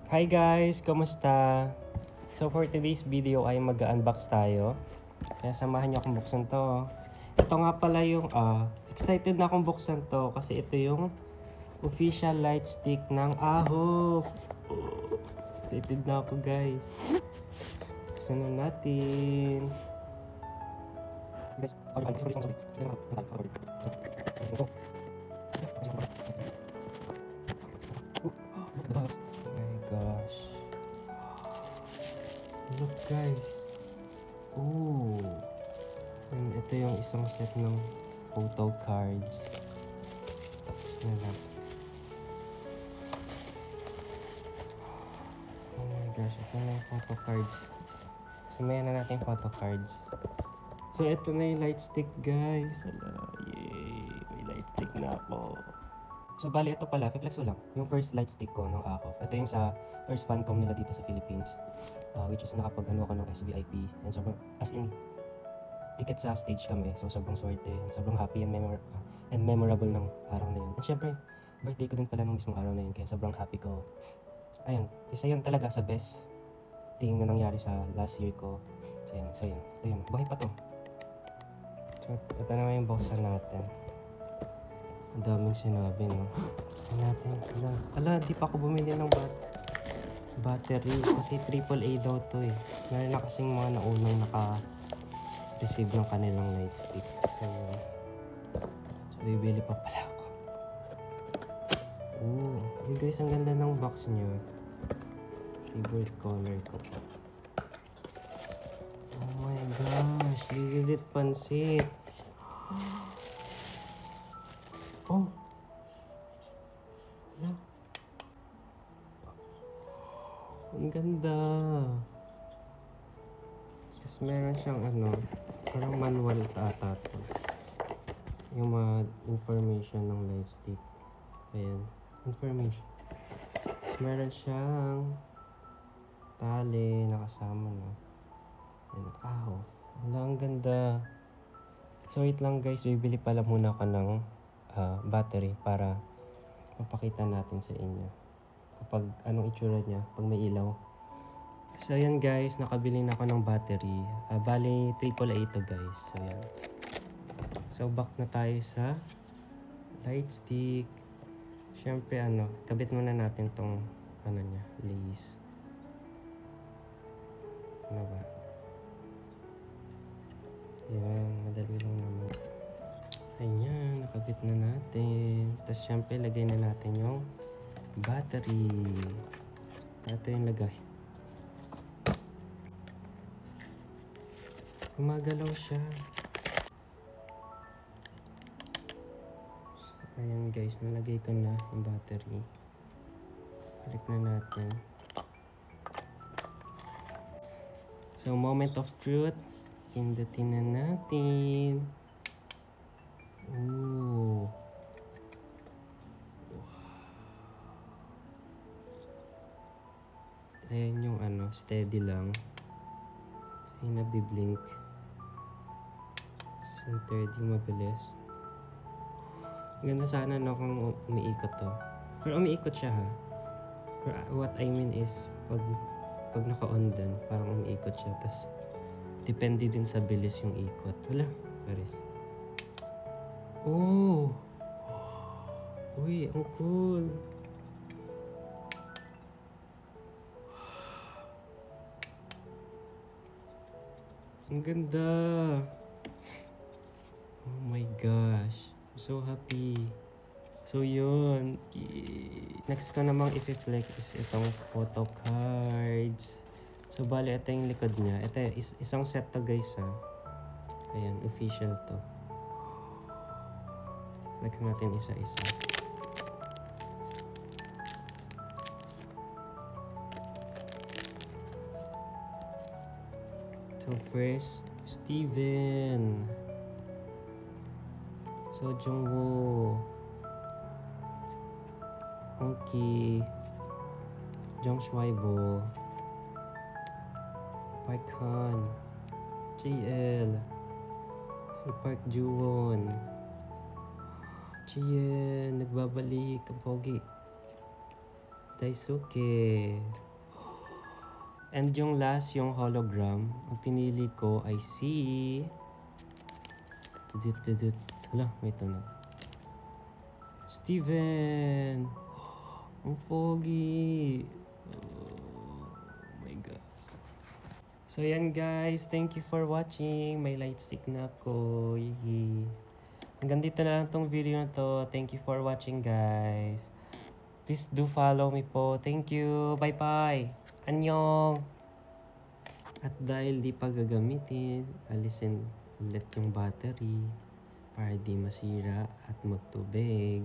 Hi guys! Kamusta? So for today's video ay mag-unbox tayo. Kaya samahan niyo akong buksan to. Ito nga pala yung excited na akong buksan to kasi ito yung official light stick ng Ahok. Excited na ako guys. Buksan na natin. Oh my gosh. Look guys. Ooh. And ito yung isang set ng photo cards. Oh my gosh, ito na yung photo cards. Sumayan na natin yung photo cards. So ito na yung light stick guys. Ala, yay! May light stick na ako. So bali ito pala, flex ko lang. Yung first light stick ko ng Ahok. Ito yung sa first fancom nila dito sa Philippines. Which is nakapag-ano ako ng SVIP. And sobrang, as in, ticket sa stage kami. So sobrang swerte. And sobrang happy and, memorable ng araw na yun. And syempre, birthday ko din pala ng mismong araw na yun. Kaya sobrang happy ko. Ayun, isa yun talaga sa best thing na nangyari sa last year ko. Ayan, so yun. Ito yun. Buhay pa to. So, ito naman yung buksan natin. Ang daming sinabi, no? Buksan natin. Ala, di pa ako bumili ng battery. Kasi AAA daw to eh. Meron na kasing mga naunang naka-receive ng kanilang light stick. So bibili pa pala ako. Oh, hey guys, ang ganda ng box niya. Favorite color ko pa. Oh my gosh, this is it, pansit. Oh. Ano? Ang ganda. Tapos meron siyang parang manual ata to. Yung mga information ng light stick. Ayan, information. Tapos meron siyang tali nakasama na. Ayan, Ahok. Ang ganda. So wait lang guys, bibili pala muna ako ng battery para mapakita natin sa inyo kapag anong itsura niya pag may ilaw. So ayan guys, nakabili na ako ng battery. Bali AAA ito guys. So ayan. So back na tayo sa light stick. Syempre kabit muna natin tong niya, lace. Ano ba? Yan, madali lang naman. Ayan, nakabit na natin. Tapos syempre lagay na natin yung battery. Ito yung lagay. Gumagalaw siya. So, ayan guys, nalagay ko na yung battery. Balik na natin. So, moment of truth. Pindutin na natin. Ooh. Ayan yung steady lang. Ayan nabiblink. Centered yung mabilis. Ganda sana kung umiikot to. Pero umiikot siya ha. Pero what I mean is, pag naka-on din, parang umiikot siya. Tapos, depende din sa bilis yung ikot. Wala, pares. Oh! Uy, ang cool! Ang ganda! Oh my gosh! I'm so happy! So yun! Next ko namang i-flex is itong photo cards. So bali, ito yung likod niya. Ito isang set to guys ha. Ayan, official to. Flex natin isa-isa. So first, Steven. So Jungwoo. Hongki. Jung Shwaibo. Park Han. JL. Si Park Juwon. Chien, nagbabalik ang pogi. Daisuke. And yung last, yung hologram, ang pinili ko ay si... Tudut. Hala, may tunog. Steven! Ang pogi! Oh my God. So yan guys, thank you for watching. May light stick na ako. Yee. Hanggang dito na lang tong video na to. Thank you for watching guys. Please do follow me po. Thank you. Bye-bye. Annyeong. At dahil di pa gagamitin, alisin ulit yung battery para di masira at magtubig.